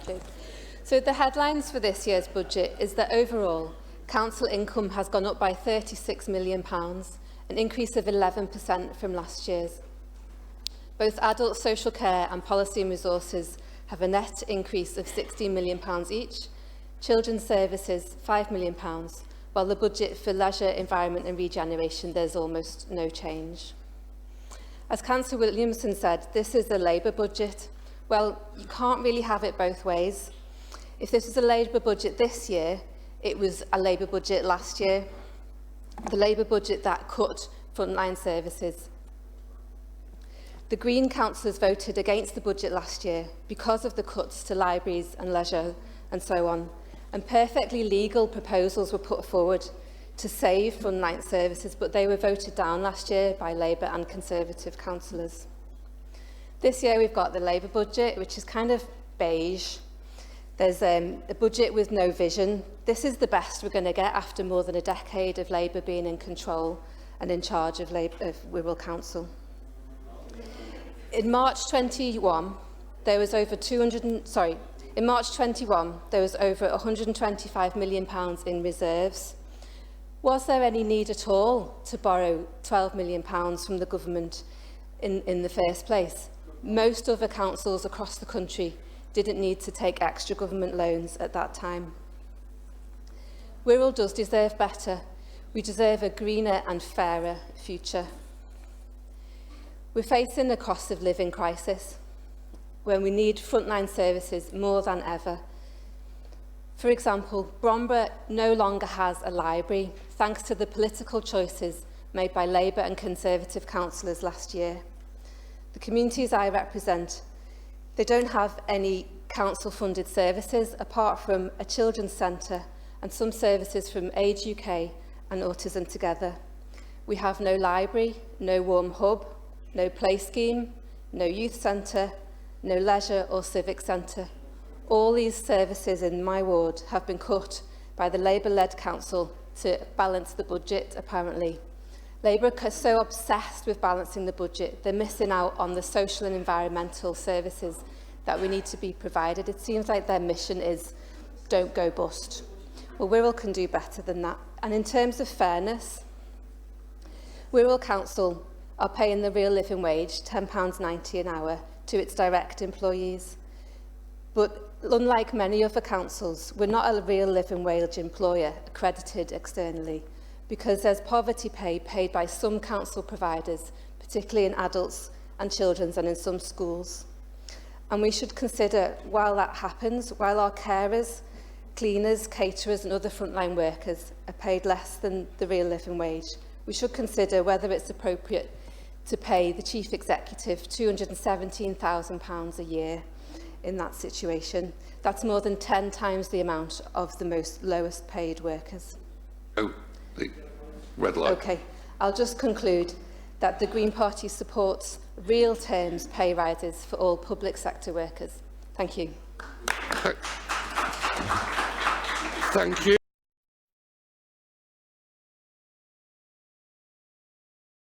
Thank you. So the headlines for this year's budget is that overall, council income has gone up by £36 million, an increase of 11% from last year's. Both adult social care and policy and resources have a net increase of £16 million each, children's services £5 million, while the budget for leisure, environment and regeneration, there's almost no change. As Councillor Williamson said, this is a Labour budget. Well, you can't really have it both ways. If this was a Labour budget this year, it was a Labour budget last year, the Labour budget that cut frontline services. The Green councillors voted against the budget last year because of the cuts to libraries and leisure and so on, and perfectly legal proposals were put forward to save frontline services, but they were voted down last year by Labour and Conservative councillors. This year we've got the Labour budget, which is kind of beige. There's a budget with no vision. This is the best we're going to get after more than a decade of Labour being in control and in charge of Wirral Council. In March 21, there was over £125 million in reserves. Was there any need at all to borrow £12 million from the government in the first place? Most other councils across the country didn't need to take extra government loans at that time. Wirral does deserve better. We deserve a greener and fairer future. We're facing a cost of living crisis when we need frontline services more than ever. For example, Bromber no longer has a library, thanks to the political choices made by Labour and Conservative councillors last year. The communities I represent, they don't have any council-funded services apart from a children's centre and some services from Age UK and Autism Together. We have no library, no warm hub, no play scheme, no youth centre, no leisure or civic centre. All these services in my ward have been cut by the Labour-led council to balance the budget, apparently. Labour are so obsessed with balancing the budget, they're missing out on the social and environmental services that we need to be provided. It seems like their mission is, don't go bust. Well, Wirral can do better than that. And in terms of fairness, Wirral Council are paying the real living wage, £10.90 an hour, to its direct employees. But unlike many other councils, we're not a real living wage employer accredited externally, because there's poverty pay paid by some council providers, particularly in adults and children's and in some schools. And we should consider, while that happens, while our carers, cleaners, caterers and other frontline workers are paid less than the real living wage, we should consider whether it's appropriate to pay the Chief Executive £217,000 a year in that situation. That's more than 10 times the amount of the most lowest paid workers. Oh, the red light. Okay, I'll just conclude that the Green Party supports real terms pay rises for all public sector workers. Thank you. Thank you.